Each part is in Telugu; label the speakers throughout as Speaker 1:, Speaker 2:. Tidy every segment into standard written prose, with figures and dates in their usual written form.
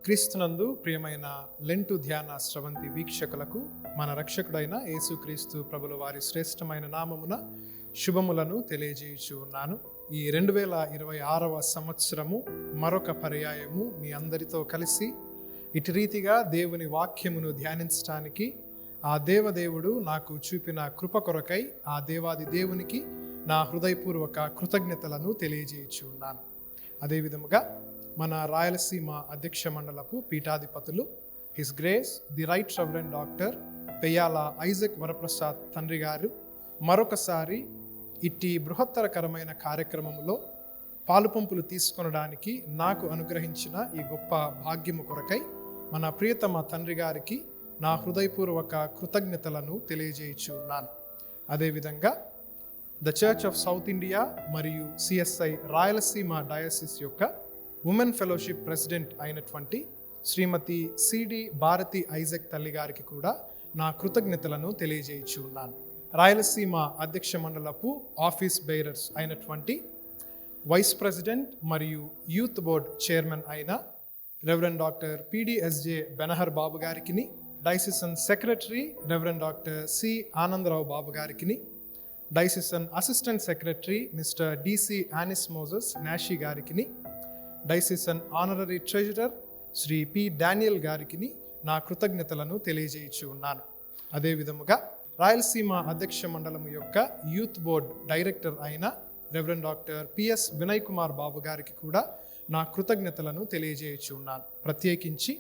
Speaker 1: క్రీస్తునందు ప్రియమైన లెంటు ధ్యాన స్రవంతి వీక్షకులకు మన రక్షకుడైన యేసుక్రీస్తు ప్రభుల వారి శ్రేష్టమైన నామమున శుభములను తెలియజేయుచు ఉన్నాను. ఈ 2026వ సంవత్సరము మరొక పర్యాయము మీ అందరితో కలిసి ఇటు రీతిగా దేవుని వాక్యమును ధ్యానించడానికి ఆ దేవదేవుడు నాకు చూపిన కృప కొరకై ఆ దేవాది దేవునికి నా హృదయపూర్వక కృతజ్ఞతలను తెలియజేయుచు ఉన్నాను. అదేవిధముగా మన రాయలసీమ అధ్యక్ష మండలపు పీఠాధిపతులు his grace the right reverend doctor Peyyala Isaac Varaprasad తండ్రి గారు మరొకసారి ఇట్టి బృహత్తరకరమైన కార్యక్రమంలో పాలుపంపులు తీసుకొనడానికి నాకు అనుగ్రహించిన ఈ గొప్ప భాగ్యము కొరకై మన ప్రియతమ తండ్రి గారికి నా హృదయపూర్వక కృతజ్ఞతలను తెలియజేయచ్చు ఉన్నాను. అదేవిధంగా the church of south India మరియు సిఎస్ఐ రాయలసీమ డయాసిస్ యొక్క ఉమెన్ ఫెలోషిప్ ప్రెసిడెంట్ అయినటువంటి శ్రీమతి సిడి భారతి ఐజక్ తల్లి గారికి కూడా నా కృతజ్ఞతలను తెలియజేయచ్చు ఉన్నాను. రాయలసీమ అధ్యక్ష మండలపు ఆఫీస్ బేరర్స్ అయినటువంటి వైస్ ప్రెసిడెంట్ మరియు యూత్ బోర్డ్ చైర్మన్ అయిన reverend doctor PDSJ Benhur Babu గారికి, diocesan secretary reverend doctor C Anandarao Babu గారికి, diocesan assistant secretary mister DC Anis Moses నాషి గారికి, diocesan honorary treasurer Shri P Daniel గారికి నా కృతజ్ఞతలను తెలియజేయచ్చు ఉన్నాను. అదేవిధముగా రాయలసీమ అధ్యక్ష మండలము యొక్క యూత్ బోర్డ్ డైరెక్టర్ అయిన reverend doctor PS Vinay Kumar Babu గారికి కూడా నా కృతజ్ఞతలను తెలియజేయచ్చు ఉన్నాను. ప్రత్యేకించి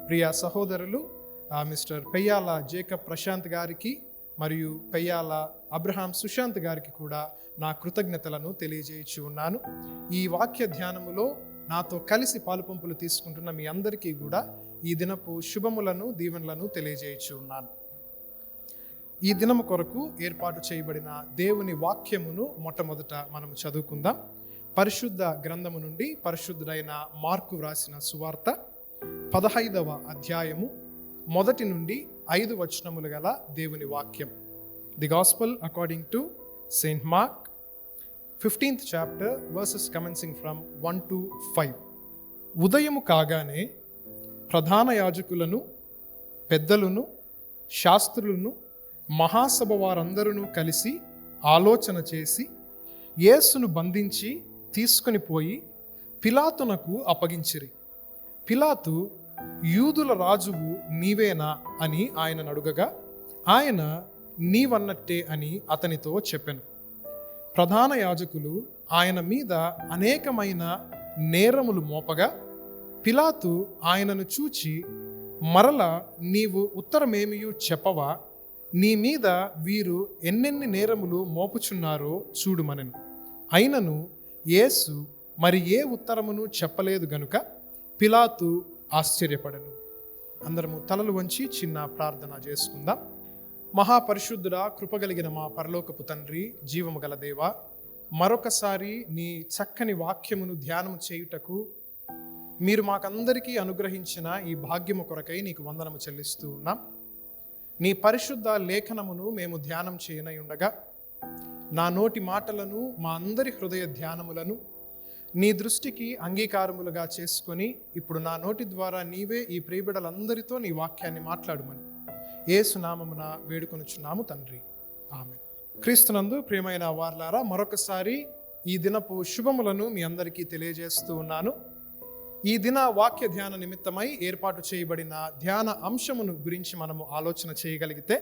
Speaker 1: ప్రియా సహోదరులు మిస్టర్ పెయ్యాల జేకబ్ ప్రశాంత్ గారికి మరియు పెయ్యాల అబ్రహాం సుశాంత్ గారికి కూడా నా కృతజ్ఞతలను తెలియజేయచ్చు ఉన్నాను. ఈ వాక్య ధ్యానములో నాతో కలిసి పాలుపంపులు తీసుకుంటున్న మీ అందరికీ కూడా ఈ దినపు శుభములను దీవెనలను తెలియజేయచ్చు ఉన్నాను. ఈ దినము కొరకు ఏర్పాటు చేయబడిన దేవుని వాక్యమును మొట్టమొదట మనము చదువుకుందాం. పరిశుద్ధ గ్రంథము నుండి పరిశుద్ధుడైన మార్కు వ్రాసిన సువార్త 15వ అధ్యాయము 1 నుండి 5 వచనములు గల దేవుని వాక్యం. The gospel according to Saint mark 15th chapter verses commencing from 1 to 5. ఉదయము కాగానే ప్రధాన యాజకులను, పెద్దలను, శాస్త్రులను, మహాసభ వారందరూ కలిసి ఆలోచన చేసి యేసును బంధించి తీసుకొని పోయి పిలాతునకు అప్పగించిరి. పిలాతు, యూదుల రాజువు నీవేనా అని ఆయనను అడుగగా ఆయన నీవన్నట్టే అని అతనితో చెప్పెను. ప్రధాన యాజకులు ఆయన మీద అనేకమైన నేరములు మోపగా పిలాతు ఆయనను చూచి, మరల నీవు ఉత్తరమేమియు చెప్పవా? నీ మీద వీరు ఎన్నెన్ని నేరములు మోపుచున్నారో చూడుమనెను. అయినను యేసు మరి ఏ ఉత్తరమును చెప్పలేదు గనుక పిలాతు ఆశ్చర్యపడెను. అందరము తలలు వంచి చిన్న ప్రార్థన చేసుకుందాం. మహాపరిశుద్ధుడా, కృపగలిగిన మా పరలోకపు తండ్రి, జీవము గల దేవా, మరొకసారి నీ చక్కని వాక్యమును ధ్యానము చేయుటకు మీరు మాకందరికీ అనుగ్రహించిన ఈ భాగ్యము కొరకై నీకు వందనము చెల్లిస్తూ ఉన్నాం. నీ పరిశుద్ధ లేఖనమును మేము ధ్యానం చేయనై ఉండగా నా నోటి మాటలను, మా అందరి హృదయ ధ్యానములను నీ దృష్టికి అంగీకారములుగా చేసుకొని ఇప్పుడు నా నోటి ద్వారా నీవే ఈ ప్రియబిడలందరితో నీ వాక్యాన్ని మాట్లాడుమని యేసు నామమున వేడుకొనుచున్నాము తండ్రి, ఆమేన్. క్రీస్తునందు ప్రియమైన వార్లారా, మరొకసారి ఈ దినపు శుభములను మీ అందరికీ తెలియజేస్తూ ఉన్నాను. ఈ దిన వాక్య ధ్యాన నిమిత్తమై ఏర్పాటు చేయబడిన ధ్యాన అంశమును గురించి మనము ఆలోచన చేయగలిగితే,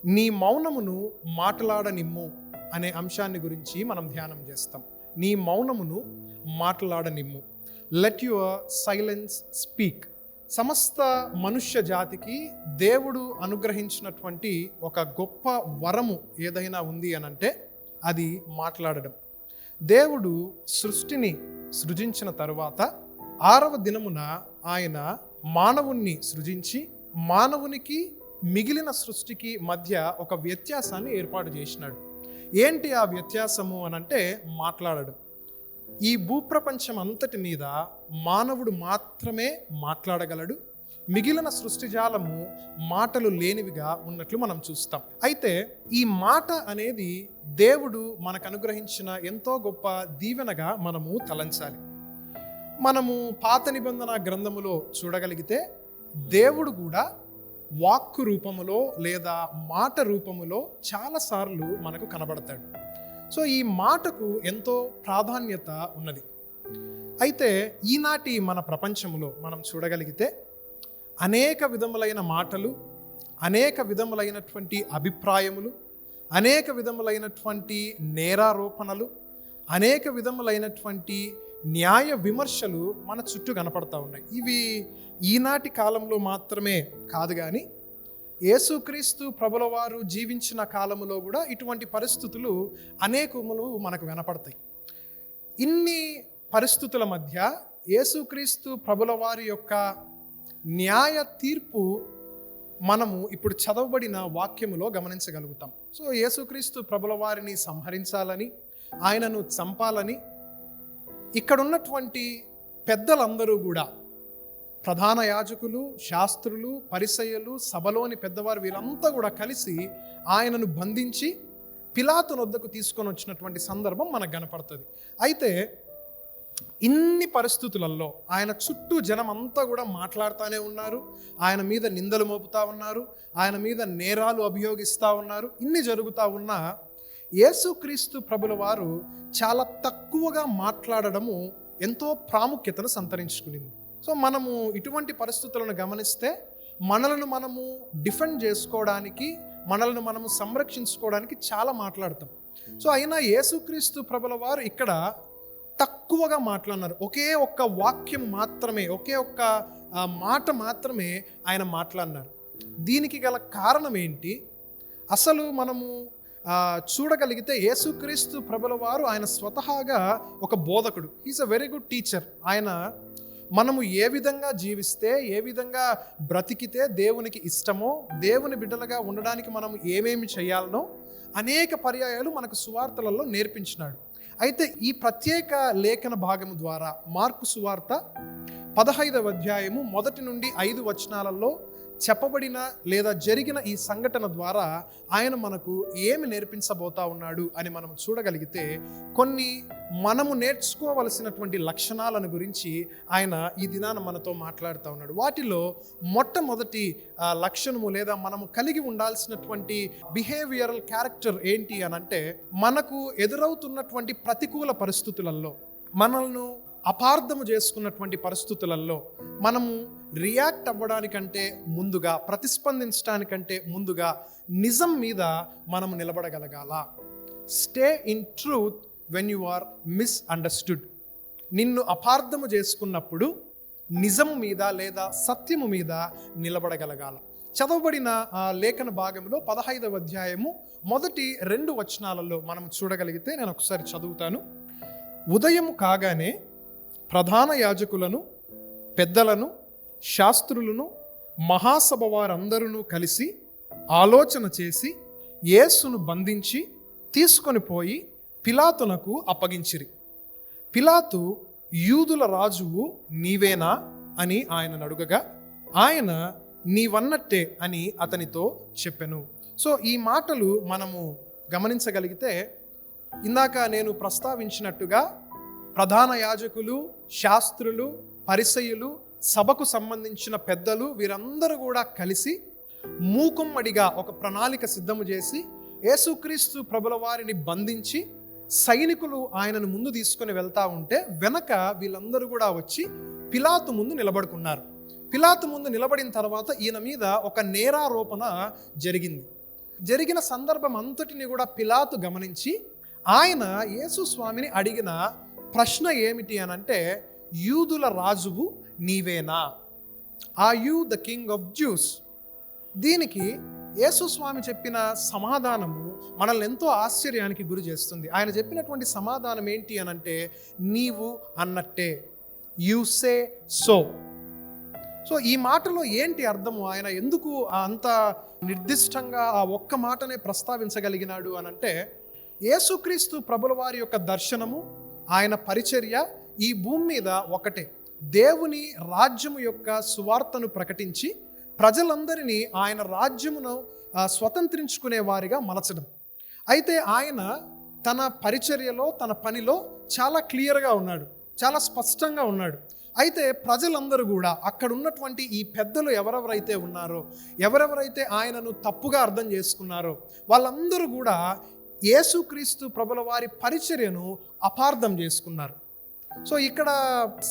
Speaker 1: నీ మౌనమును మాట్లాడనిమ్ము అనే అంశాన్ని గురించి మనం ధ్యానం చేస్తాం. నీ మౌనమును మాట్లాడనిమ్ము, లెట్ యువర్ సైలెన్స్ స్పీక్. సమస్త మనుష్య జాతికి దేవుడు అనుగ్రహించినటువంటి ఒక గొప్ప వరము ఏదైనా ఉంది అనంటే అది మాట్లాడడం. దేవుడు సృష్టిని సృజించిన తరువాత 6వ దినమున ఆయన మానవుణ్ణి సృజించి మానవునికి మిగిలిన సృష్టికి మధ్య ఒక వ్యత్యాసాన్ని ఏర్పాటు చేసినాడు. ఏంటి ఆ వ్యత్యాసము అనంటే మాట్లాడడం. ఈ భూప్రపంచం అంతటి మీద మానవుడు మాత్రమే మాట్లాడగలడు. మిగిలిన సృష్టిజాలము మాటలు లేనివిగా ఉన్నట్లు మనం చూస్తాం. అయితే ఈ మాట అనేది దేవుడు మనకు అనుగ్రహించిన ఎంతో గొప్ప దీవెనగా మనము తలంచాలి. మనము పాత నిబంధన గ్రంథములో చూడగలిగితే దేవుడు కూడా వాక్కు రూపములో లేదా మాట రూపములో చాలాసార్లు మనకు కనబడతాడు. సో ఈ మాటకు ఎంతో ప్రాధాన్యత ఉన్నది. అయితే ఈనాటి మన ప్రపంచంలో మనం చూడగలిగితే అనేక విధములైన మాటలు, అనేక విధములైనటువంటి అభిప్రాయములు, అనేక విధములైనటువంటి నేరారోపణలు, అనేక విధములైనటువంటి న్యాయ విమర్శలు మన చుట్టూ కనపడతా ఉన్నాయి. ఇవి ఈనాటి కాలంలో మాత్రమే కాదు, కానీ యేసుక్రీస్తు ప్రభుల వారు జీవించిన కాలములో కూడా ఇటువంటి పరిస్థితులు అనేకములు మనకు వినపడతాయి. ఇన్ని పరిస్థితుల మధ్య యేసుక్రీస్తు ప్రభుల వారి యొక్క న్యాయ తీర్పు మనము ఇప్పుడు చదవబడిన వాక్యములో గమనించగలుగుతాం. సో యేసుక్రీస్తు ప్రభుల వారిని సంహరించాలని, ఆయనను చంపాలని ఇక్కడున్నటువంటి పెద్దలందరూ కూడా, ప్రధాన యాజకులు, శాస్త్రులు, పరిసయ్యులు, సభలోని పెద్దవారు వీరంతా కూడా కలిసి ఆయనను బంధించి పిలాతు వద్దకు తీసుకొని వచ్చినటువంటి సందర్భం మనకు కనపడుతుంది. అయితే ఇన్ని పరిస్థితులలో ఆయన చుట్టూ జనం అంతా కూడా మాట్లాడుతూనే ఉన్నారు, ఆయన మీద నిందలు మోపుతా ఉన్నారు, ఆయన మీద నేరాలు అభియోగిస్తూ ఉన్నారు. ఇన్ని జరుగుతూ ఉన్నా యేసుక్రీస్తు ప్రభుల వారు చాలా తక్కువగా మాట్లాడడము ఎంతో ప్రాముఖ్యతను సంతరించుకునింది. సో మనము ఇటువంటి పరిస్థితులను గమనిస్తే మనలను మనము డిఫెండ్ చేసుకోవడానికి, మనల్ని మనము సంరక్షించుకోవడానికి చాలా మాట్లాడతాం. సో అయినా యేసుక్రీస్తు ప్రభుల వారు ఇక్కడ తక్కువగా మాట్లాడినారు. ఒకే ఒక్క వాక్యం మాత్రమే, ఒకే ఒక్క మాట మాత్రమే ఆయన మాట్లాడినారు. దీనికి గల కారణం ఏంటి? అసలు మనము చూడగలిగితే యేసుక్రీస్తు ప్రభుల వారు ఆయన స్వతహాగా ఒక బోధకుడు. Is a very good teacher. ఆయన మనము ఏ విధంగా జీవిస్తే, ఏ విధంగా బ్రతికితే దేవునికి ఇష్టమో, దేవుని బిడ్డలుగా ఉండడానికి మనం ఏమేమి చేయాలనో అనేక పర్యాయాలు మనకు సువార్తలలో నేర్పించినాడు. అయితే ఈ ప్రత్యేక లేఖన భాగము ద్వారా మార్కు సువార్త 15వ అధ్యాయము 1 నుండి 5 వచనాలలో చెప్పబడిన లేదా జరిగిన ఈ సంఘటన ద్వారా ఆయన మనకు ఏమి నేర్పించబోతా ఉన్నాడు అని మనం చూడగలిగితే కొన్ని మనము నేర్చుకోవలసినటువంటి లక్షణాలను గురించి ఆయన ఈ దినాన మనతో మాట్లాడుతూ ఉన్నాడు. వాటిలో మొట్టమొదటి లక్షణము లేదా మనము కలిగి ఉండాల్సినటువంటి బిహేవియరల్ క్యారెక్టర్ ఏంటి అని అంటే, మనకు ఎదురవుతున్నటువంటి ప్రతికూల పరిస్థితులలో, మనల్ని అపార్థము చేసుకున్నటువంటి పరిస్థితులలో మనము రియాక్ట్ అవ్వడానికంటే ముందుగా, ప్రతిస్పందించడానికంటే ముందుగా నిజం మీద మనము నిలబడగలగాల. Stay in truth when you are misunderstood. నిన్ను అపార్థము చేసుకున్నప్పుడు నిజం మీద లేదా సత్యము మీద నిలబడగలగాల. చదవబడిన ఆ లేఖన భాగంలో 15వ అధ్యాయము మొదటి 2 వచనాలలో మనం చూడగలిగితే నేను ఒకసారి చదువుతాను. ఉదయము కాగానే ప్రధాన యాజకులను, పెద్దలను, శాస్త్రులను, మహాసభ వారందరూ కలిసి ఆలోచన చేసి యేసును బంధించి తీసుకొని పోయి పిలాతునకు అప్పగించిరి. పిలాతు, యూదుల రాజువు నీవేనా అని ఆయనను అడుగగా, ఆయన నీవన్నట్టే అని అతనితో చెప్పెను. సో ఈ మాటలు మనము గమనించగలిగితే, ఇందాక నేను ప్రస్తావించినట్టుగా ప్రధాన యాజకులు, శాస్త్రులు, పరిసయ్యులు, సభకు సంబంధించిన పెద్దలు వీరందరూ కూడా కలిసి మూకుమ్మడిగా ఒక ప్రణాళిక సిద్ధము చేసి యేసుక్రీస్తు ప్రభుల వారిని బంధించి సైనికులు ఆయనను ముందు తీసుకొని వెళ్తా ఉంటే వెనక వీళ్ళందరూ కూడా వచ్చి పిలాతు ముందు నిలబడుకున్నారు. పిలాతు ముందు నిలబడిన తర్వాత ఈయన మీద ఒక నేరారోపణ జరిగిన సందర్భం అంతటిని కూడా పిలాతు గమనించి ఆయన యేసు స్వామిని అడిగిన ప్రశ్న ఏమిటి అని అంటే, యూదుల రాజువు నీవేనా? Are you the king of Jews? దీనికి యేసు స్వామి చెప్పిన సమాధానము మనల్ని ఎంతో ఆశ్చర్యానికి గురి చేస్తుంది. ఆయన చెప్పినటువంటి సమాధానం ఏంటి అని అంటే, నీవు అన్నట్టే, యు సే సో. సో ఈ మాటలో ఏంటి అర్థము? ఆయన ఎందుకు అంత నిర్దిష్టంగా ఆ ఒక్క మాటనే ప్రస్తావించగలిగినాడు అని అంటే, యేసుక్రీస్తు ప్రభుల వారి యొక్క దర్శనము, ఆయన పరిచర్య ఈ భూమి మీద ఒకటే. దేవుని రాజ్యము యొక్క సువార్తను ప్రకటించి ప్రజలందరినీ ఆయన రాజ్యమును స్వతంత్రించుకునే వారిగా మలచడం. అయితే ఆయన తన పరిచర్యలో, తన పనిలో చాలా క్లియర్గా ఉన్నాడు, చాలా స్పష్టంగా ఉన్నాడు. అయితే ప్రజలందరూ కూడా అక్కడ ఉన్నటువంటి ఈ పెద్దలు ఎవరెవరైతే ఉన్నారో, ఎవరెవరైతే ఆయనను తప్పుగా అర్థం చేసుకున్నారో వాళ్ళందరూ కూడా యేసుక్రీస్తు ప్రభుల వారి పరిచర్యను అపార్థం చేసుకున్నారు. సో ఇక్కడ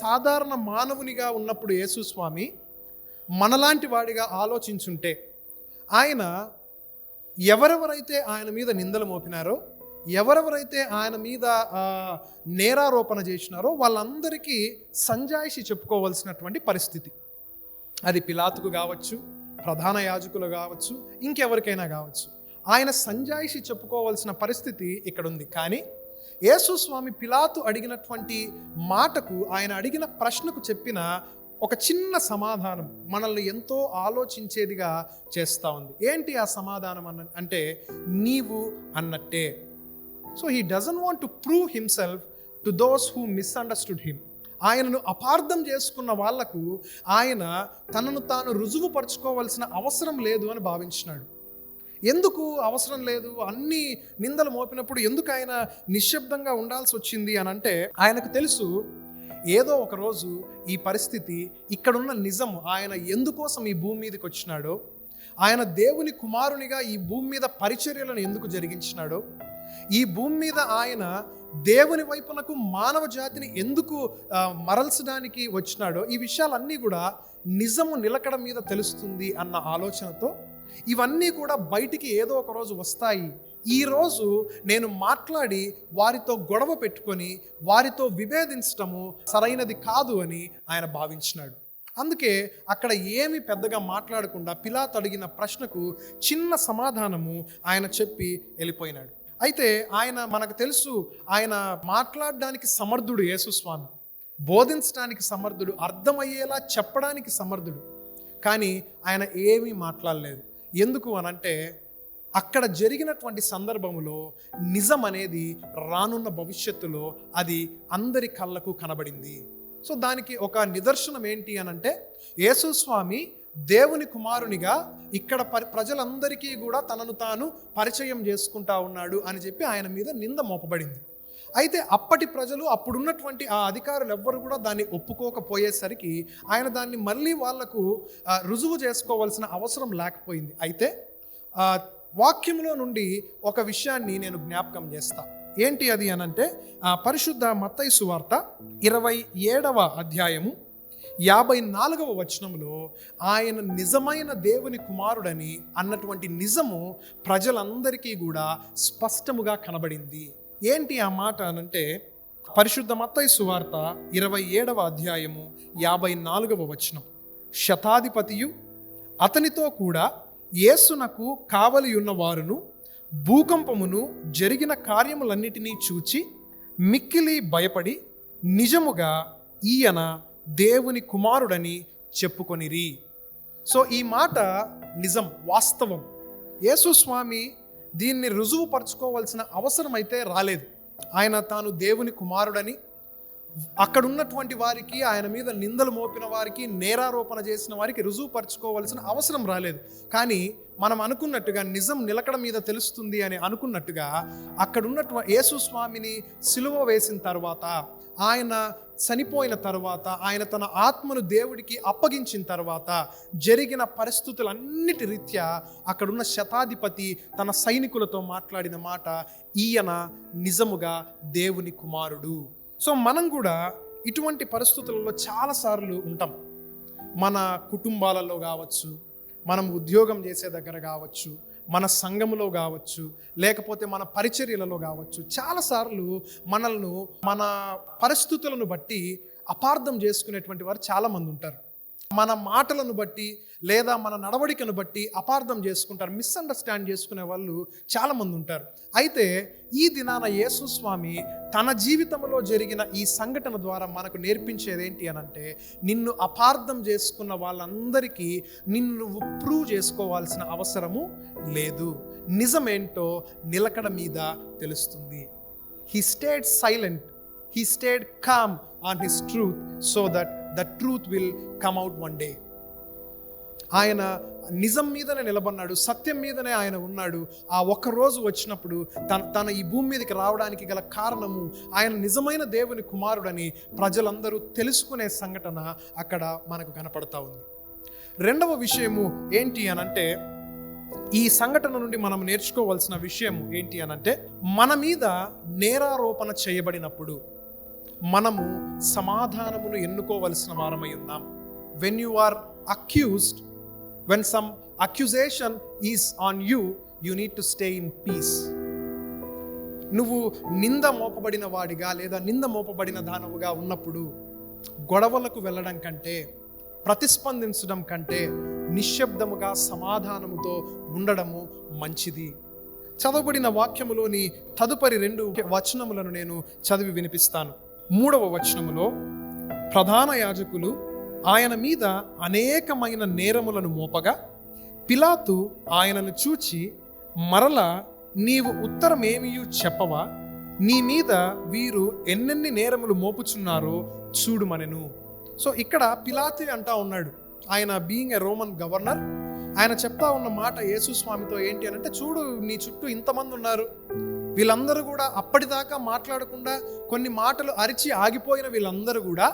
Speaker 1: సాధారణ మానవునిగా ఉన్నప్పుడు యేసు స్వామి మనలాంటి వాడిగా ఆలోచించుంటే ఆయన ఎవరెవరైతే ఆయన మీద నిందలు మోపినారో, ఎవరెవరైతే ఆయన మీద నేరారోపణ చేసినారో వాళ్ళందరికీ సంజాయిషి చెప్పుకోవాల్సినటువంటి పరిస్థితి. అది పిలాతుకు కావచ్చు, ప్రధాన యాజకులు కావచ్చు, ఇంకెవరికైనా కావచ్చు. ఆయన సంజాయిషి చెప్పుకోవాల్సిన పరిస్థితి ఇక్కడ ఉంది. కానీ యేసు స్వామి పిలాతు అడిగినటువంటి మాటకు, ఆయన అడిగిన ప్రశ్నకు చెప్పిన ఒక చిన్న సమాధానం మనల్ని ఎంతో ఆలోచించేదిగా చేస్తూ ఉంది. ఏంటి ఆ సమాధానం అంటే, నీవు అన్నట్టే. So he doesn't want to prove himself to those who misunderstood him. ఆయనను అపార్థం చేసుకున్న వాళ్లకు ఆయన తనను తాను రుజువుపరచుకోవాల్సిన అవసరం లేదు అని భావించినాడు. ఎందుకు అవసరం లేదు? అన్ని నిందలు మోపినప్పుడు ఎందుకు ఆయన నిశ్శబ్దంగా ఉండాల్సి వచ్చింది అని అంటే, ఆయనకు తెలుసు ఏదో ఒక రోజు ఈ పరిస్థితి, ఇక్కడున్న నిజం, ఆయన ఎందుకోసం ఈ భూమి మీదకి వచ్చినాడో, ఆయన దేవుని కుమారునిగా ఈ భూమి మీద పరిచర్యలను ఎందుకు జరిగించినాడో, ఈ భూమి మీద ఆయన దేవుని వైపునకు మానవ జాతిని ఎందుకు మరల్చడానికి వచ్చినాడో, ఈ విషయాలన్నీ కూడా నిజము నిలకడ మీద తెలుస్తుంది అన్న ఆలోచనతో ఇవన్నీ కూడా బయటికి ఏదో ఒక రోజు వస్తాయి. ఈరోజు నేను మాట్లాడి వారితో గొడవ పెట్టుకొని వారితో విభేదించటము సరైనది కాదు అని ఆయన భావించినాడు. అందుకే అక్కడ ఏమి పెద్దగా మాట్లాడకుండా పిలాతు అడిగిన ప్రశ్నకు చిన్న సమాధానము ఆయన చెప్పి వెళ్ళిపోయినాడు. అయితే ఆయన, మనకు తెలుసు, ఆయన మాట్లాడడానికి సమర్థుడు యేసు స్వామి, బోధించడానికి సమర్థుడు, అర్థమయ్యేలా చెప్పడానికి సమర్థుడు. కానీ ఆయన ఏమీ మాట్లాడలేదు. ఎందుకు అనంటే, అక్కడ జరిగినటువంటి సందర్భంలో నిజం అనేది రానున్న భవిష్యత్తులో అది అందరి కళ్ళకు కనబడింది. సో దానికి ఒక నిదర్శనం ఏంటి అనంటే, యేసు స్వామి దేవుని కుమారునిగా ఇక్కడ ప్రజలందరికీ కూడా తనను తాను పరిచయం చేసుకుంటా ఉన్నాడు అని చెప్పి ఆయన మీద నింద మోపబడింది. అయితే అప్పటి ప్రజలు, అప్పుడున్నటువంటి ఆ అధికారులు ఎవ్వరు కూడా దాన్ని ఒప్పుకోకపోయేసరికి ఆయన దాన్ని మళ్ళీ వాళ్లకు రుజువు చేసుకోవాల్సిన అవసరం లేకపోయింది. అయితే వాక్యంలో నుండి ఒక విషయాన్ని నేను జ్ఞాపకం చేస్తా. ఏంటి అది అనంటే, పరిశుద్ధ మత్తయి సువార్త 27వ అధ్యాయము 54వ వచనంలో ఆయన నిజమైన దేవుని కుమారుడని అన్నటువంటి నిజము ప్రజలందరికీ కూడా స్పష్టముగా కనబడింది. ఏంటి ఆ మాట అనంటే, పరిశుద్ధ మత్తయి సువార్త 27వ అధ్యాయము 54వ వచనం, శతాధిపతియు అతనితో కూడా యేసునకు కావలి ఉన్న వారును భూకంపమును జరిగిన కార్యములన్నిటినీ చూచి మిక్కిలి భయపడి నిజముగా ఈయన దేవుని కుమారుడని చెప్పుకొనిరి. సో ఈ మాట నిజం, వాస్తవం. యేసు స్వామి దీన్ని రుజువుపరచుకోవాల్సిన అవసరం అయితే రాలేదు. ఆయన తాను దేవుని కుమారుడని అక్కడున్నటువంటి వారికి, ఆయన మీద నిందలు మోపిన వారికి, నేరారోపణ చేసిన వారికి రుజువుపరచుకోవాల్సిన అవసరం రాలేదు. కానీ మనం అనుకున్నట్టుగా నిజం నిలకడ మీద తెలుస్తుంది అని అనుకున్నట్టుగా అక్కడున్నటువంటి యేసు స్వామిని సిలువ వేసిన తర్వాత, ఆయన చనిపోయిన తర్వాత, ఆయన తన ఆత్మను దేవుడికి అప్పగించిన తర్వాత జరిగిన పరిస్థితులన్నిటి రీత్యా అక్కడున్న శతాధిపతి తన సైనికులతో మాట్లాడిన మాట, ఈయన నిజముగా దేవుని కుమారుడు. సో మనం కూడా ఇటువంటి పరిస్థితులలో చాలాసార్లు ఉంటాం. మన కుటుంబాలలో కావచ్చు, మనం ఉద్యోగం చేసే దగ్గర కావచ్చు, మన సంఘములో కావచ్చు, లేకపోతే మన పరిచర్యలలో కావచ్చు, చాలాసార్లు మనల్ని మన పరిస్థితులను బట్టి అపార్థం చేసుకునేటువంటి వారు చాలామంది ఉంటారు. మన మాటలను బట్టి లేదా మన నడవడికను బట్టి అపార్థం చేసుకుంటారు, మిస్అండర్స్టాండ్ చేసుకునే వాళ్ళు చాలామంది ఉంటారు. అయితే ఈ దినాన యేసు స్వామి తన జీవితంలో జరిగిన ఈ సంఘటన ద్వారా మనకు నేర్పించేది ఏంటి అనంటే, నిన్ను అపార్థం చేసుకున్న వాళ్ళందరికీ నిన్ను ప్రూవ్ చేసుకోవాల్సిన అవసరము లేదు. నిజమేంటో నిలకడ మీద తెలుస్తుంది. He stayed silent. He stayed calm on his truth so that the truth will come out one day. ఆయన నిజం మీదనే నిలబడినాడు, సత్యం మీదనే ఆయన ఉన్నాడు. ఆ ఒక్క రోజు వచ్చినప్పుడు తన ఈ భూమి మీదకి రావడానికి గల కారణము ఆయన నిజమైన దేవుని కుమారుడని ప్రజలందరూ తెలుసుకునే సంఘటన అక్కడ మనకు కనపడతా ఉంది. రెండవ విషయము ఏంటి అనంటే, ఈ సంఘటన నుండి మనం నేర్చుకోవాల్సిన విషయం ఏంటి అనంటే, మన మీద నేరారోపణ చేయబడినప్పుడు మనము సమాధానమును ఎన్నుకోవలసిన వారమై ఉన్నాం. when you are accused, when some accusation is on you, you need to stay in peace. నువ్వు నింద మోపబడిన వాడిగా లేదా నింద మోపబడిన దానవుగా ఉన్నప్పుడు గొడవలకు వెళ్ళడం కంటే, ప్రతిస్పందించడం కంటే నిశ్శబ్దముగా సమాధానముతో ఉండడము మంచిది. చదవబడిన వాక్యములోని తదుపరి 2 వచనములను నేను చదివి వినిపిస్తాను. 3వ వచనములో, ప్రధాన యాజకులు ఆయన మీద అనేకమైన నేరములను మోపగా పిలాతు ఆయనను చూచి, మరలా నీవు ఉత్తరమేమియూ చెప్పవా? నీ మీద వీరు ఎన్నెన్ని నేరములు మోపుచున్నారో చూడుమనెను. సో ఇక్కడ పిలాతు అంటా ఉన్నాడు, ఆయన బీయింగ్ ఎ రోమన్ గవర్నర్, ఆయన చెప్తా ఉన్న మాట యేసు స్వామితో ఏంటి అని అంటే, చూడు నీ చుట్టూ ఇంతమంది ఉన్నారు, వీళ్ళందరూ కూడా అప్పటిదాకా మాట్లాడకుండా కొన్ని మాటలు అరిచి ఆగిపోయిన వీళ్ళందరూ కూడా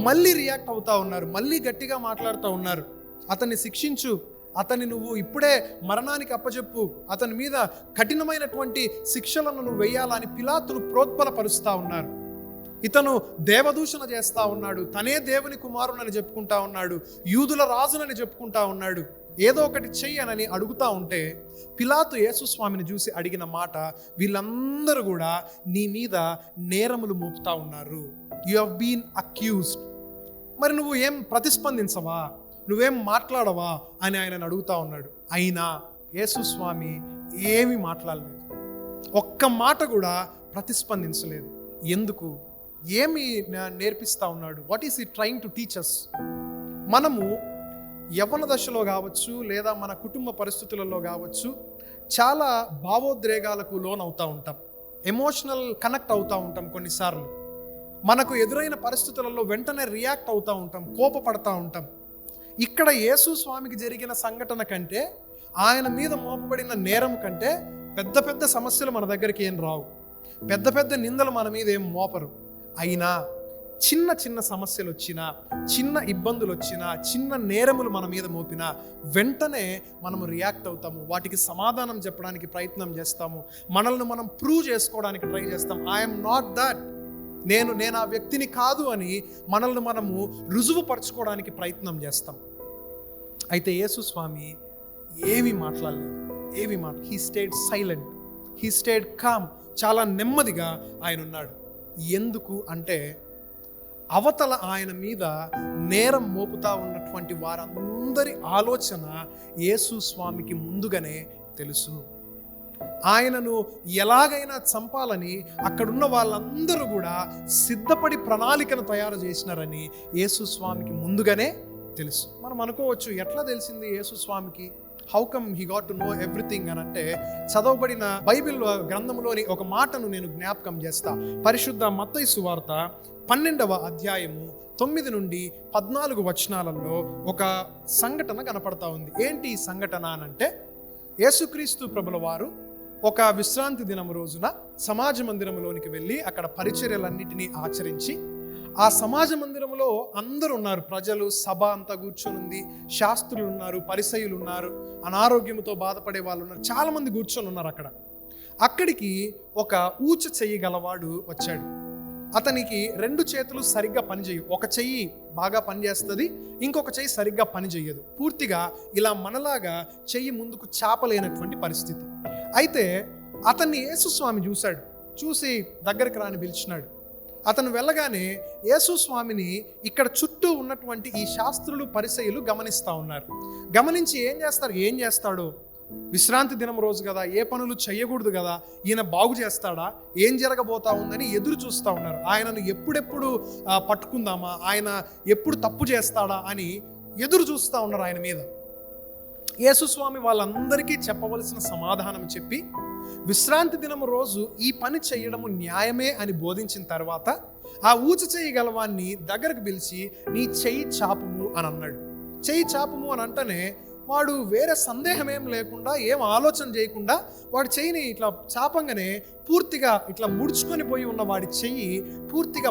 Speaker 1: మళ్ళీ రియాక్ట్ అవుతా ఉన్నారు, మళ్ళీ గట్టిగా మాట్లాడుతూ ఉన్నారు. అతన్ని శిక్షించు, అతన్ని నువ్వు ఇప్పుడే మరణానికి అప్పచెప్పు, అతని మీద కఠినమైనటువంటి శిక్షలను నువ్వు వేయాలని పిలాతును ప్రోద్బలపరుస్తూ ఉన్నారు. ఇతను దేవదూషణ చేస్తూ ఉన్నాడు, తనే దేవుని కుమారునని చెప్పుకుంటా ఉన్నాడు, యూదుల రాజునని చెప్పుకుంటా ఉన్నాడు, ఏదో ఒకటి చెయ్యనని అడుగుతూ ఉంటే పిలాతు యేసుస్వామిని చూసి అడిగిన మాట, వీళ్ళందరూ కూడా నీ మీద నేరములు మోపుతా ఉన్నారు, యు హ్యావ్ బీన్ అక్యూజ్డ్. మరి నువ్వు ఏం ప్రతిస్పందించవా, నువ్వేం మాట్లాడవా అని ఆయనను అడుగుతా ఉన్నాడు. అయినా యేసుస్వామి ఏమీ మాట్లాడలేదు, ఒక్క మాట కూడా ప్రతిస్పందించలేదు. ఎందుకు? ఏమి నేర్పిస్తా ఉన్నాడు? What is he trying to teach us? మనము యవ్వన దశలో కావచ్చు లేదా మన కుటుంబ పరిస్థితులలో కావచ్చు చాలా భావోద్రేగాలకు లోనవుతూ ఉంటాం, ఎమోషనల్ కనెక్ట్ అవుతూ ఉంటాం. కొన్నిసార్లు మనకు ఎదురైన పరిస్థితులలో వెంటనే రియాక్ట్ అవుతూ ఉంటాం, కోపపడతా ఉంటాం. ఇక్కడ యేసు స్వామికి జరిగిన సంఘటన కంటే, ఆయన మీద మోపబడిన నేరం కంటే పెద్ద పెద్ద సమస్యలు మన దగ్గరికి ఏం రావు, పెద్ద పెద్ద నిందలు మన మీద ఏం మోపరు. అయినా చిన్న చిన్న సమస్యలు వచ్చినా, చిన్న ఇబ్బందులు వచ్చినా, చిన్న నేరములు మన మీద మోపినా వెంటనే మనము రియాక్ట్ అవుతాము, వాటికి సమాధానం చెప్పడానికి ప్రయత్నం చేస్తాము, మనల్ని మనం ప్రూవ్ చేసుకోవడానికి ట్రై చేస్తాం. ఐఎమ్ నాట్ దట్, నేను ఆ వ్యక్తిని కాదు అని మనల్ని మనము రుజువుపరచుకోవడానికి ప్రయత్నం చేస్తాం. అయితే యేసు స్వామి ఏమీ మాట్లాడలేదు, he stayed silent, he stayed calm. చాలా నెమ్మదిగా ఆయన ఉన్నాడు. ఎందుకు అంటే, అవతల ఆయన మీద నేరం మోపుతా ఉన్నటువంటి వారందరి ఆలోచన యేసు స్వామికి ముందుగానే తెలుసు. ఆయనను ఎలాగైనా చంపాలని అక్కడున్న వాళ్ళందరూ కూడా సిద్ధపడి ప్రణాళికను తయారు చేసినారని యేసు స్వామికి ముందుగానే తెలుసు. మనం అనుకోవచ్చు, ఎట్లా తెలిసింది యేసు స్వామికి? How come he got to know everything అని అంటే, చదవబడిన బైబిల్ గ్రంథంలోని ఒక మాటను నేను జ్ఞాపకం చేస్తా. పరిశుద్ధ మత్తయి సువార్త 12వ అధ్యాయము 9 నుండి 14 వచనాలలో ఒక సంఘటన కనపడతా ఉంది. ఏంటి ఈ సంఘటన అనంటే, యేసుక్రీస్తు ప్రభుల వారు ఒక విశ్రాంతి దినం రోజున సమాజ మందిరంలోనికి వెళ్ళి అక్కడ పరిచర్యలన్నిటినీ ఆచరించి, ఆ సమాజ మందిరంలో అందరూ ఉన్నారు, ప్రజలు, సభ అంతా కూర్చొని ఉంది, శాస్త్రులు ఉన్నారు, పరిసయ్యులు ఉన్నారు, అనారోగ్యంతో బాధపడే వాళ్ళు ఉన్నారు, చాలా మంది కూర్చొని ఉన్నారు అక్కడికి ఒక ఊచ చెయ్యి గలవాడు వచ్చాడు. అతనికి 2 చేతులు సరిగ్గా పనిచేయవు, ఒక చెయ్యి బాగా పనిచేస్తుంది, ఇంకొక చెయ్యి సరిగ్గా పనిచేయదు, పూర్తిగా ఇలా మనలాగా చెయ్యి ముందుకు చాపలేనటువంటి పరిస్థితి. అయితే అతన్ని యేసుస్వామి చూసి దగ్గరికి రాని పిలిచినాడు. అతను వెళ్ళగానే యేసుస్వామిని ఇక్కడ చుట్టూ ఉన్నటువంటి ఈ శాస్త్రులు, పరిసయ్యులు గమనిస్తూ ఉన్నారు. గమనించి ఏం చేస్తాడో, విశ్రాంతి దినం రోజు కదా, ఏ పనులు చేయకూడదు కదా, ఈయన బాగు చేస్తాడా, ఏం జరగబోతా ఉందని ఎదురు చూస్తూ ఉన్నారు. ఆయనను ఎప్పుడెప్పుడు పట్టుకుందామా, ఆయన ఎప్పుడు తప్పు చేస్తాడా అని ఎదురు చూస్తూ ఉన్నారు ఆయన మీద. యేసుస్వామి వాళ్ళందరికీ చెప్పవలసిన సమాధానం చెప్పి, విశ్రాంతి దినము రోజు ఈ పని చేయడము న్యాయమే అని బోధించిన తర్వాత ఆ ఊచ చెయ్యి గలవాన్ని దగ్గరకు పిలిచి, నీ చెయ్యి చాపుము అని అన్నాడు. చెయ్యి చాపము అని అంటేనే వాడు వేరే సందేహం ఏం లేకుండా, ఏం ఆలోచన చేయకుండా వాడి చెయ్యిని ఇట్లా చాపంగానే పూర్తిగా ఇట్లా ముడుచుకొని పోయి ఉన్న వాడి చెయ్యి పూర్తిగా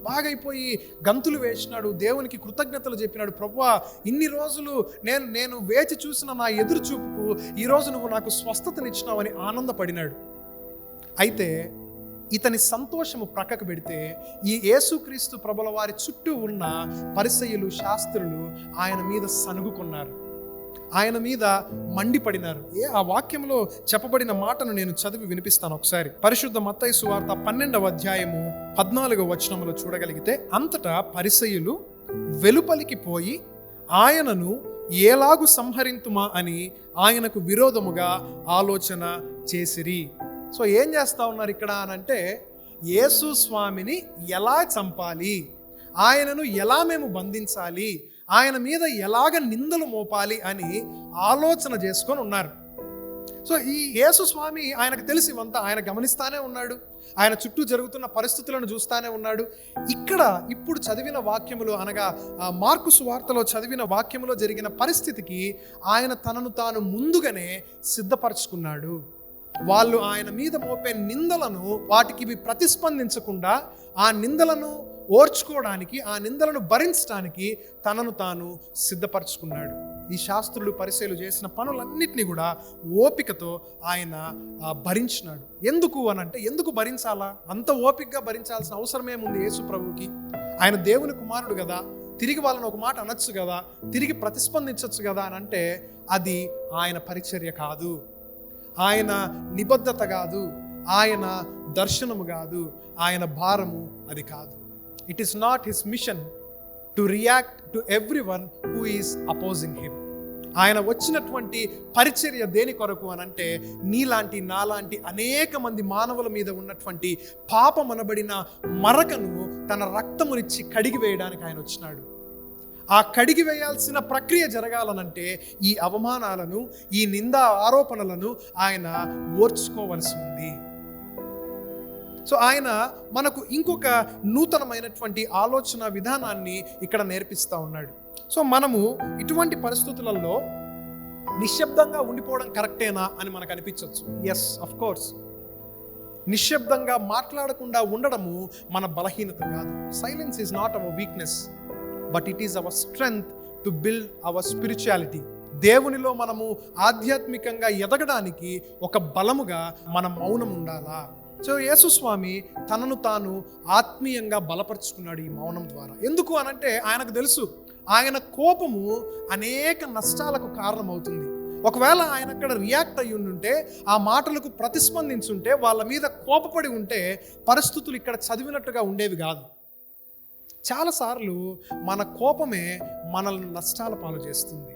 Speaker 1: బాగైపోయి గంతులు వేసినాడు, దేవునికి కృతజ్ఞతలు చెప్పినాడు. ప్రభువా, ఇన్ని రోజులు నేను వేచి చూసిన నా ఎదురు చూపుకు ఈరోజు నువ్వు నాకు స్వస్థతనిచ్చినావని ఆనందపడినాడు. అయితే ఇతని సంతోషము ప్రక్కకు పెడితే ఈ యేసుక్రీస్తు ప్రభుల వారి చుట్టూ ఉన్న పరిసయ్యులు, శాస్త్రులు ఆయన మీద సనుగుకున్నారు, ఆయన మీద మండిపడినారు. ఆ వాక్యంలో చెప్పబడిన మాటను నేను చదివి వినిపిస్తాను ఒకసారి. పరిశుద్ధ మత్తయి సువార్త 12వ అధ్యాయము 14వ వచనములో చూడగలిగితే, అంతటా పరిసయ్యులు వెలుపలికి పోయి ఆయనను ఏలాగు సంహరింతుమా అని ఆయనకు విరోధముగా ఆలోచన చేసిరి. సో ఏం చేస్తా ఉన్నారు ఇక్కడ అనంటే, యేసు స్వామిని ఎలా చంపాలి, ఆయనను ఎలా మేము బంధించాలి, ఆయన మీద ఎలాగ నిందలు మోపాలి అని ఆలోచన చేసుకొని ఉన్నారు. సో ఈ యేసు స్వామి ఆయనకు తెలిసి ఇవంతా ఆయన గమనిస్తానే ఉన్నాడు, ఆయన చుట్టూ జరుగుతున్న పరిస్థితులను చూస్తానే ఉన్నాడు. ఇక్కడ ఇప్పుడు చదివిన వాక్యములు అనగా మార్కు సువార్తలో చదివిన వాక్యములో జరిగిన పరిస్థితికి ఆయన తనను తాను ముందుగానే సిద్ధపరచుకున్నాడు. వాళ్ళు ఆయన మీద మోపే నిందలను, వాటికి ప్రతిస్పందించకుండా ఆ నిందలను ఓర్చుకోవడానికి, ఆ నిందలను భరించడానికి తనను తాను సిద్ధపరచుకున్నాడు. ఈ శాస్త్రులు, పరిసయ్యులు చేసిన పనులన్నిటినీ కూడా ఓపికతో ఆయన భరించినాడు. ఎందుకు అనంటే, ఎందుకు భరించాలా? అంత ఓపికగా భరించాల్సిన అవసరమేముంది యేసు ప్రభువుకి? ఆయన దేవుని కుమారుడు కదా, తిరిగి వాళ్ళని ఒక మాట అనొచ్చు కదా, తిరిగి ప్రతిస్పందించవచ్చు కదా అని అంటే, అది ఆయన పరిచర్య కాదు, ఆయన నిబద్ధత కాదు, ఆయన దర్శనము కాదు, ఆయన భారము అది కాదు. It is not his mission to react to everyone who is opposing him. ఆయన వచ్చినటువంటి పరిచర్య దేని కొరకు అనంటే, నీలాంటి నాలాంటి అనేక మంది మానవుల మీద ఉన్నటువంటి పాపమనబడిన మరకను తన రక్తమునిచ్చి కడిగి వేయడానికి ఆయన వచ్చినాడు. ఆ కడిగి వేయాల్సిన ప్రక్రియ జరగాలనంటే ఈ అవమానాలను, ఈ నిందా ఆరోపణలను ఆయన ఓర్చుకోవలసి ఉంది. సో ఆయన మనకు ఇంకొక నూతనమైనటువంటి ఆలోచన విధానాన్ని ఇక్కడ నేర్పిస్తూ ఉన్నాడు. సో మనము ఇటువంటి పరిస్థితులలో నిశ్శబ్దంగా ఉండిపోవడం కరెక్టేనా అని మనకు అనిపించవచ్చు. Yes, of course. నిశ్శబ్దంగా మాట్లాడకుండా ఉండడము మన బలహీనత కాదు. Silence is not our weakness, but it is our strength to build our spirituality. దేవునిలో మనము ఆధ్యాత్మికంగా ఎదగడానికి ఒక బలముగా మనం మౌనం ఉండాలా. సో యేసుస్వామి తనను తాను ఆత్మీయంగా బలపరుచుకున్నాడు ఈ మౌనం ద్వారా. ఎందుకు అనంటే ఆయనకు తెలుసు ఆయన కోపము అనేక నష్టాలకు కారణమవుతుంది. ఒకవేళ ఆయన అక్కడ రియాక్ట్ అయ్యి ఉంటే, ఆ మాటలకు ప్రతిస్పందించుంటే, వాళ్ళ మీద కోపపడి ఉంటే పరిస్థితులు ఇక్కడ చదివినట్టుగా ఉండేవి కాదు. చాలాసార్లు మన కోపమే మనల్ని నష్టాల పాలు చేస్తుంది.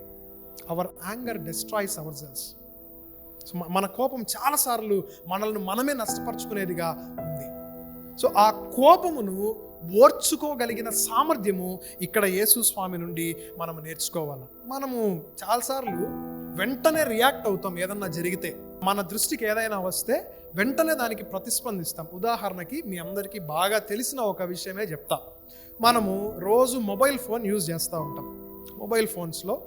Speaker 1: Our anger destroys our cells. So మన కోపం చాలాసార్లు మనల్ని మనమే నష్టపరుచుకునేదిగా ఉంది. సో ఆ కోపమును ఓర్చుకోగలిగిన సామర్థ్యము ఇక్కడ యేసు స్వామి నుండి మనము నేర్చుకోవాలి. మనము చాలాసార్లు వెంటనే రియాక్ట్ అవుతాం. ఏదన్నా జరిగితే, మన దృష్టికి ఏదైనా వస్తే వెంటనే దానికి ప్రతిస్పందిస్తాం. ఉదాహరణకి మీ అందరికీ బాగా తెలిసిన ఒక విషయమే చెప్తా. మనము రోజు మొబైల్ ఫోన్ యూజ్ చేస్తూ ఉంటాం. మొబైల్ ఫోన్స్లో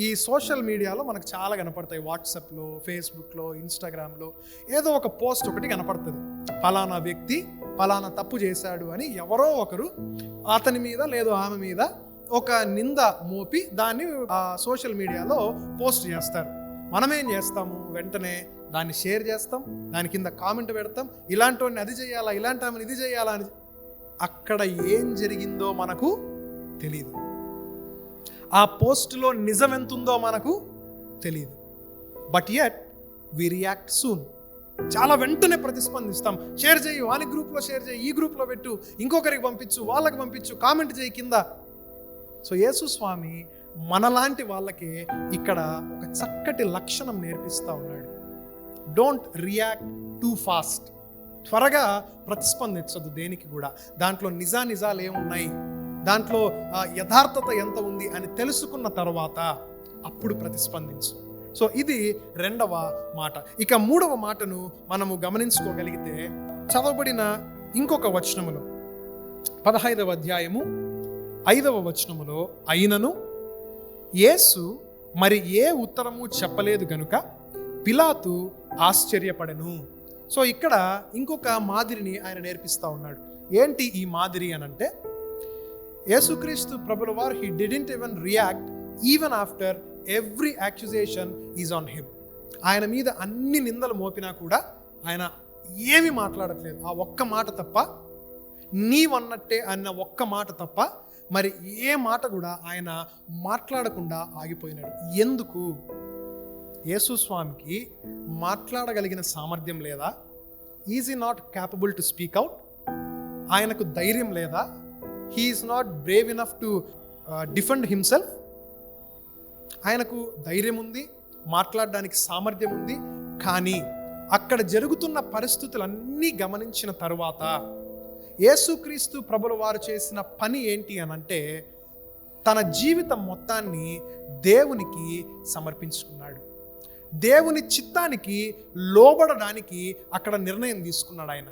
Speaker 1: ఈ సోషల్ మీడియాలో మనకు చాలా కనపడతాయి. వాట్సాప్లో, ఫేస్బుక్లో, ఇన్స్టాగ్రామ్లో ఏదో ఒక పోస్ట్ ఒకటి కనపడుతుంది. ఫలానా వ్యక్తి ఫలానా తప్పు చేశాడు అని ఎవరో ఒకరు అతని మీద లేదు ఆమె మీద ఒక నింద మోపి దాన్ని సోషల్ మీడియాలో పోస్ట్ చేస్తారు. మనమేం చేస్తాము? వెంటనే దాన్ని షేర్ చేస్తాం, దాని కింద కామెంట్ పెడతాం, ఇలాంటి వాడిని అది చేయాలా, ఇలాంటి ఆమెను ఇది చేయాలా అని. అక్కడ ఏం జరిగిందో మనకు తెలియదు. ఆ పోస్టులో నిజం ఎంతుందో మనకు తెలియదు. But yet we react soon. చాలా వెంటనే ప్రతిస్పందిస్తాం. షేర్ చేయి, వాని గ్రూప్లో షేర్ చేయి, ఈ గ్రూప్లో పెట్టు, ఇంకొకరికి పంపించు, వాళ్ళకి పంపించు, కామెంట్ చేయి కింద. సో యేసు స్వామి మనలాంటి వాళ్ళకే ఇక్కడ ఒక చక్కటి లక్షణం నేర్పిస్తూ ఉన్నాడు. Don't react too fast. త్వరగా ప్రతిస్పందించదు దేనికి కూడా. దాంట్లో నిజాలు ఏమున్నాయి, దాంట్లో యథార్థత ఎంత ఉంది అని తెలుసుకున్న తర్వాత అప్పుడు ప్రతిస్పందించు. సో ఇది రెండవ మాట. ఇక మూడవ మాటను మనము గమనించుకోగలిగితే, చదవబడిన ఇంకొక వచనములో 15వ అధ్యాయము 5వ వచనములో, అయినను యేసు మరి ఏ ఉత్తరము చెప్పలేదు గనుక పిలాతు ఆశ్చర్యపడెను. సో ఇక్కడ ఇంకొక మాదిరిని ఆయన నేర్పిస్తూ ఉన్నాడు. ఏంటి ఈ మాదిరి అనంటే, యేసుక్రీస్తు ప్రభుల వారు he didn't even react even after every accusation is on him. ఆయన మీద అన్ని నిందలు మోపినా కూడా ఆయన ఏమీ మాట్లాడట్లేదు. ఆ ఒక్క మాట తప్ప, నీవన్నట్టే అన్న ఒక్క మాట తప్ప మరి ఏ మాట కూడా ఆయన మాట్లాడకుండా ఆగిపోయినాడు. ఎందుకు? యేసు స్వామికి మాట్లాడగలిగిన సామర్థ్యం లేదా? ఈజ్ ఈ not capable to speak out? ఆయనకు ధైర్యం లేదా? He is not Brave enough to defend himself? ఆయనకు ధైర్యం ఉంది, మాట్లాడడానికి సామర్థ్యం ఉంది. కానీ అక్కడ జరుగుతున్న పరిస్థితులన్నీ గమనించిన తరువాత యేసుక్రీస్తు ప్రభుల వారు చేసిన పని ఏంటి అనంటే, తన జీవితం మొత్తాన్ని దేవునికి సమర్పించుకున్నాడు. దేవుని చిత్తానికి లోబడడానికి అక్కడ నిర్ణయం తీసుకున్నాడు ఆయన.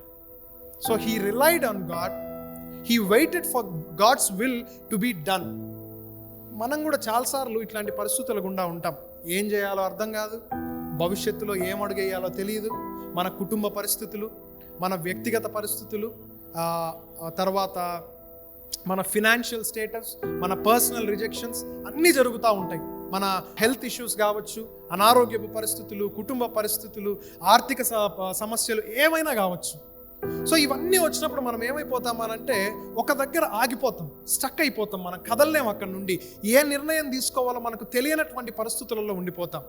Speaker 1: So he relied on God, he waited for God's will to be done. మనం కూడా చాలాసార్లు ఇట్లాంటి పరిస్థితుల గుండా ఉంటాం. ఏం చేయాలో అర్థం కాదు, భవిష్యత్తులో ఏం అడుగేయాలో తెలియదు. మన కుటుంబ పరిస్థితులు, మన వ్యక్తిగత పరిస్థితులు, తర్వాత మన ఫినాన్షియల్ స్టేటస్, మన పర్సనల్ రిజెక్షన్స్ అన్నీ జరుగుతూ ఉంటాయి. మన హెల్త్ ఇష్యూస్ కావచ్చు, అనారోగ్యపు పరిస్థితులు, కుటుంబ పరిస్థితులు, ఆర్థిక సమస్యలు ఏమైనా కావచ్చు. సో ఇవన్నీ వచ్చినప్పుడు మనం ఏమైపోతామనంటే ఒక దగ్గర ఆగిపోతాం, స్టక్ అయిపోతాం. మనం కదలలేం అక్కడ నుండి. ఏ నిర్ణయం తీసుకోవాలో మనకు తెలియనటువంటి పరిస్థితులలో ఉండిపోతాం.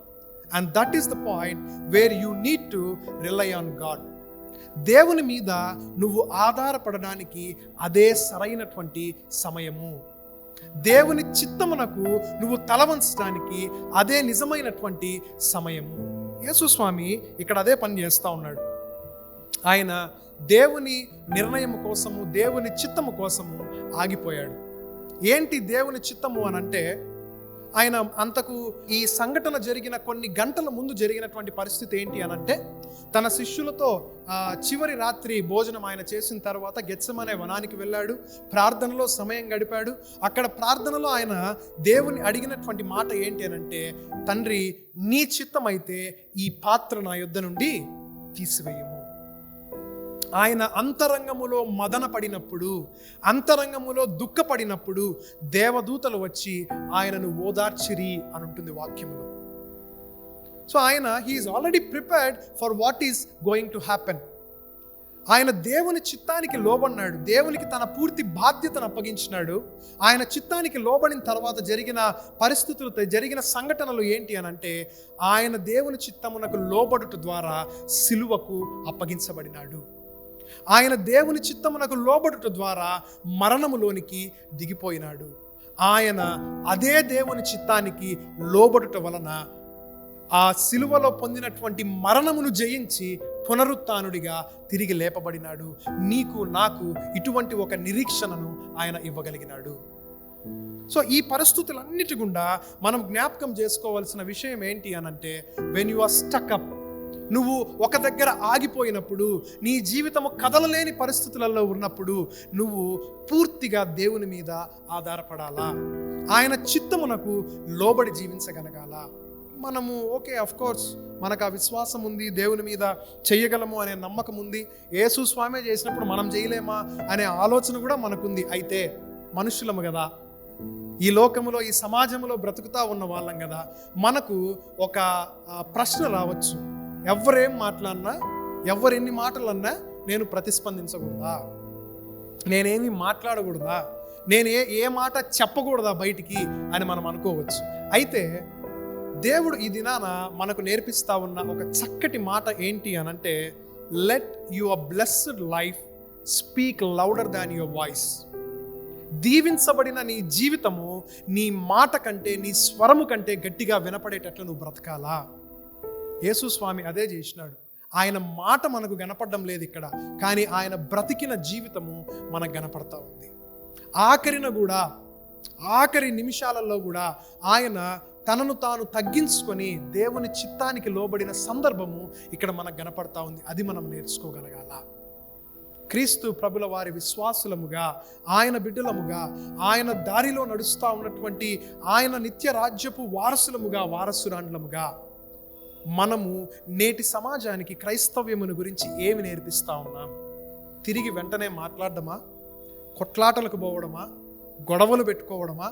Speaker 1: And that is the point where you need to rely on God. దేవుని మీద నువ్వు ఆధారపడడానికి అదే సరైనటువంటి సమయము. దేవుని చిత్తమునకు నువ్వు తలవంచడానికి అదే నిజమైనటువంటి సమయము. యేసు స్వామి ఇక్కడ అదే పని చేస్తూ ఉన్నాడు. ఆయన దేవుని నిర్ణయం కోసము, దేవుని చిత్తము కోసము ఆగిపోయాడు. ఏంటి దేవుని చిత్తము అనంటే, ఆయన అంతకు ఈ సంఘటన జరిగిన కొన్ని గంటల ముందు జరిగినటువంటి పరిస్థితి ఏంటి అనంటే, తన శిష్యులతో చివరి రాత్రి భోజనం ఆయన చేసిన తర్వాత గెత్సెమనే వనానికి వెళ్ళాడు. ప్రార్థనలో సమయం గడిపాడు. అక్కడ ప్రార్థనలో ఆయన దేవుని అడిగినటువంటి మాట ఏంటి అనంటే, తండ్రి నీ చిత్తమైతే ఈ పాత్ర నా యొద్ద నుండి తీసివేయము. ఆయన అంతరంగములో మదన పడినప్పుడు, అంతరంగములో దుఃఖపడినప్పుడు దేవదూతలు వచ్చి ఆయనను ఓదార్చిరి అని ఉంటుంది వాక్యములో. సో ఆయన he is already prepared for what is going to happen. ఆయన దేవుని చిత్తానికి లోబడినాడు, దేవునికి తన పూర్తి బాధ్యతను అప్పగించినాడు. ఆయన చిత్తానికి లోబడిన తర్వాత జరిగిన పరిస్థితులు, జరిగిన సంఘటనలు ఏంటి అనంటే, ఆయన దేవుని చిత్తమునకు లోబడుట ద్వారా సిలువకు అప్పగించబడినాడు. ఆయన దేవుని చిత్తమునకు లోబడుట ద్వారా మరణములోనికి దిగిపోయినాడు. ఆయన అదే దేవుని చిత్తానికి లోబడుట వలన ఆ సిలువలో పొందినటువంటి మరణమును జయించి పునరుత్థానుడిగా తిరిగి లేపబడినాడు. నీకు నాకు ఇటువంటి ఒక నిరీక్షణను ఆయన ఇవ్వగలిగినాడు. సో ఈ పరిస్థితులన్నిటి గుండా మనం జ్ఞాపకం చేసుకోవాల్సిన విషయం ఏంటి అనంటే, when you are stuck up, నువ్వు ఒక దగ్గర ఆగిపోయినప్పుడు, నీ జీవితము కదలలేని పరిస్థితులలో ఉన్నప్పుడు నువ్వు పూర్తిగా దేవుని మీద ఆధారపడాలా, ఆయన చిత్తమునకు లోబడి జీవించగలగాల. మనము ఓకే, అఫ్ కోర్స్ మనకు ఆ విశ్వాసం ఉంది, దేవుని మీద చెయ్యగలము అనే నమ్మకం ఉంది. యేసు స్వామి చేసినప్పుడు మనం చేయలేమా అనే ఆలోచన కూడా మనకుంది. అయితే మనుషులము కదా, ఈ లోకములో, ఈ సమాజంలో బ్రతుకుతా ఉన్న వాళ్ళం కదా, మనకు ఒక ప్రశ్న రావచ్చు. ఎవరేం మాట్లాడినా, ఎవరెన్ని మాటలన్నా నేను ప్రతిస్పందించకూడదా, నేనేమి మాట్లాడకూడదా, నేను ఏ మాట చెప్పకూడదా బయటికి అని మనం అనుకోవచ్చు. అయితే దేవుడు ఈ దినాన మనకు నేర్పిస్తా ఉన్న ఒక చక్కటి మాట ఏంటి అనంటే, let your blessed life speak louder than your voice. దీవించబడిన నీ జీవితము నీ మాట కంటే, నీ స్వరము కంటే గట్టిగా వినపడేటట్లు నువ్వు బ్రతకాలా. యేసు స్వామి అదే చేసినాడు. ఆయన మాట మనకు కనపడడం లేదు ఇక్కడ, కానీ ఆయన బ్రతికిన జీవితము మనకు కనపడతా ఉంది. ఆఖరి నిమిషాలలో కూడా ఆయన తనను తాను తగ్గించుకొని దేవుని చిత్తానికి లోబడిన సందర్భము ఇక్కడ మనకు కనపడతా ఉంది. అది మనం నేర్చుకోగలగాల. క్రీస్తు ప్రభుల వారి విశ్వాసులముగా, ఆయన బిడ్డలముగా, ఆయన దారిలో నడుస్తూ ఉన్నటువంటి ఆయన నిత్య రాజ్యపు వారసులముగా, వారసురాండ్లముగా మనము నేటి సమాజానికి క్రైస్తవ్యమును గురించి ఏమి నేర్పిస్తా ఉన్నాం? తిరిగి వెంటనే మాట్లాడడమా, కొట్లాటలకు పోవడమా, గొడవలు పెట్టుకోవడమా?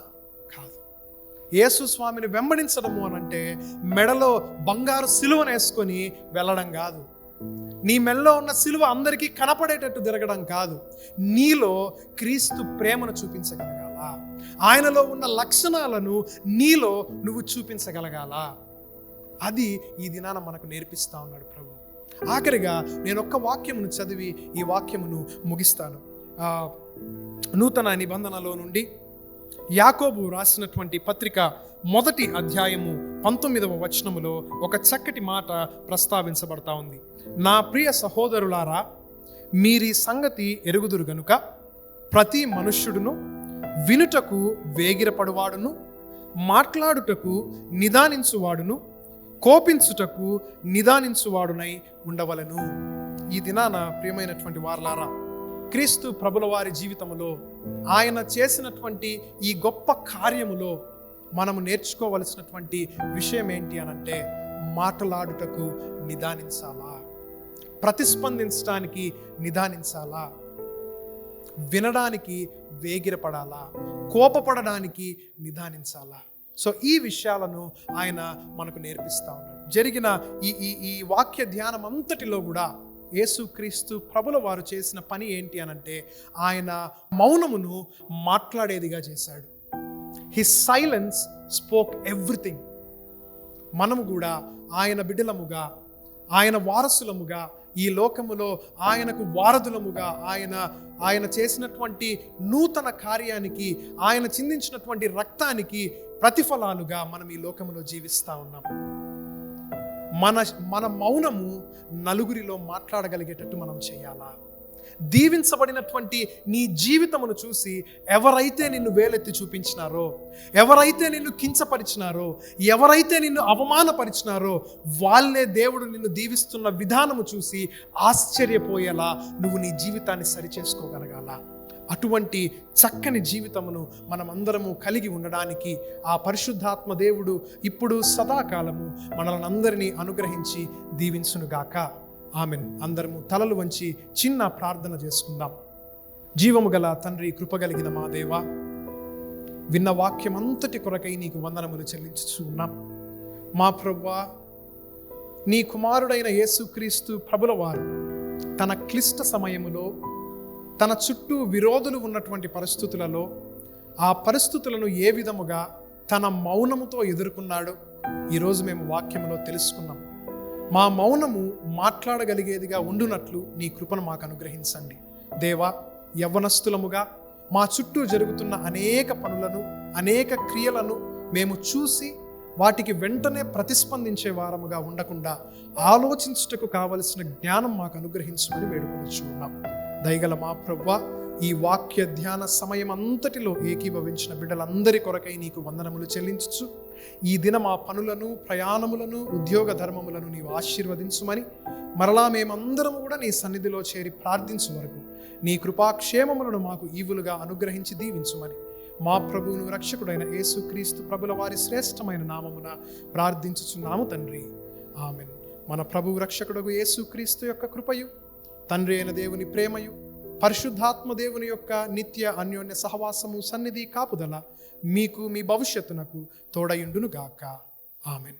Speaker 1: కాదు. యేసు స్వామిని వెంబడించడము అనంటే మెడలో బంగారు సిలువను వేసుకొని వెళ్ళడం కాదు. నీ మెడలో ఉన్న సిలువ అందరికీ కనపడేటట్టు తిరగడం కాదు. నీలో క్రీస్తు ప్రేమను చూపించగలగాల, ఆయనలో ఉన్న లక్షణాలను నీలో నువ్వు చూపించగలగాల. అది ఈ దినాన మనకు నేర్పిస్తా ఉన్నాడు ప్రభు. ఆఖరిగా నేను ఒక్క వాక్యమును చదివి ఈ వాక్యమును ముగిస్తాను. నూతన నిబంధనలో నుండి యాకోబు రాసినటువంటి పత్రిక 1వ అధ్యాయము 19వ వచనములో ఒక చక్కటి మాట ప్రస్తావించబడతా ఉంది. నా ప్రియ సహోదరులారా, మీరీ సంగతి ఎరుగుదురు గనుక ప్రతి మనుష్యుడును వినుటకు వేగిరపడువాడును, మాట్లాడుటకు నిదానించువాడును, కోపించుటకు నిదానించువాడునై ఉండవలను. ఈ దినాన ప్రియమైనటువంటి వారలారా, క్రీస్తు ప్రభుల వారి జీవితంలో ఆయన చేసినటువంటి ఈ గొప్ప కార్యములో మనము నేర్చుకోవలసినటువంటి విషయం ఏంటి అనంటే, మాట్లాడుటకు నిదానించాలా, ప్రతిస్పందించడానికి నిదానించాలా, వినడానికి వేగిరపడాలా, కోపపడడానికి నిదానించాలా. సో ఈ విషయాలను ఆయన మనకు నేర్పిస్తా ఉన్నాడు. జరిగిన ఈ వాక్య ధ్యానం అంతటిలో కూడా యేసుక్రీస్తు ప్రభుల వారు చేసిన పని ఏంటి అనంటే, ఆయన మౌనమును మాట్లాడేదిగా చేశాడు. His silence spoke everything. మనము కూడా ఆయన బిడ్డలముగా, ఆయన వారసులముగా, ఈ లోకములో ఆయనకు వారధులముగా, ఆయన చేసినటువంటి నూతన కార్యానికి, ఆయన చిందించినటువంటి రక్తానికి ప్రతిఫలాలుగా మనం ఈ లోకములో జీవిస్తూ ఉన్నాం. మన మౌనము నలుగురిలో మాట్లాడగలిగేటట్టు మనం చేయాలా? దీవించబడినటువంటి నీ జీవితమును చూసి ఎవరైతే నిన్ను వేలెత్తి చూపించినారో, ఎవరైతే నిన్ను కించపరిచినారో, ఎవరైతే నిన్ను అవమానపరిచినారో, వాళ్ళే దేవుడు నిన్ను దీవిస్తున్న విధానము చూసి ఆశ్చర్యపోయేలా నువ్వు నీ జీవితాన్ని సరిచేసుకోగలగాల. అటువంటి చక్కని జీవితమును మనమందరము కలిగి ఉండడానికి ఆ పరిశుద్ధాత్మ దేవుడు ఇప్పుడు సదాకాలము మనల్ని అందరినీ అనుగ్రహించి దీవించునుగాక. ఆమెన్. అందరము తలలు వంచి చిన్న ప్రార్థన చేసుకుందాం. జీవము గల తండ్రి, కృపగలిగిన మా దేవా, విన్న వాక్యమంతటి కొరకై నీకు వందనములు చెల్లించుచు ఉన్నాం. మా ప్రభువా, నీ కుమారుడైన యేసుక్రీస్తు ప్రభుల వారు తన క్లిష్ట సమయములో, తన చుట్టూ విరోధులు ఉన్నటువంటి పరిస్థితులలో, ఆ పరిస్థితులను ఏ విధముగా తన మౌనముతో ఎదుర్కొన్నాడో ఈరోజు మేము వాక్యములో తెలుసుకున్నాం. మా మౌనము మాట్లాడగలిగేదిగా ఉండునట్లు నీ కృపను మాకు అనుగ్రహించండి. దేవా, యవ్వనస్తులముగా మా చుట్టూ జరుగుతున్న అనేక పనులను, అనేక క్రియలను మేము చూసి వాటికి వెంటనే ప్రతిస్పందించే వారముగా ఉండకుండా ఆలోచించుటకు కావలసిన జ్ఞానం మాకు అనుగ్రహించమని వేడుకొనుచున్నాం. దయగల మా ప్రభువా, ఈ వాక్య ధ్యాన సమయం అంతటిలో ఏకీభవించిన బిడ్డలందరి కొరకై నీకు వందనములు చెల్లించుచు, ఈ దిన మా పనులను, ప్రయాణములను, ఉద్యోగ ధర్మములను నీవు ఆశీర్వదించుమని, మరలా మేమందరము కూడా నీ సన్నిధిలో చేరి ప్రార్థించు వరకు నీ కృపాక్షేమములను మాకు ఈవులుగా అనుగ్రహించి దీవించుమని మా ప్రభువును రక్షకుడైన యేసుక్రీస్తు ప్రభుల వారి శ్రేష్టమైన నామమున ప్రార్థించుచున్నాము తండ్రి. ఆమెన్. మన ప్రభువు రక్షకుడగు యేసుక్రీస్తు యొక్క కృపయు, తండ్రి అయిన దేవుని ప్రేమయు, పరిశుద్ధాత్మ దేవుని యొక్క నిత్య అన్యోన్య సహవాసము, సన్నిధి, కాపుదల మీకు మీ భవిష్యత్తునకు తోడయుండునుగాక. ఆమెన్.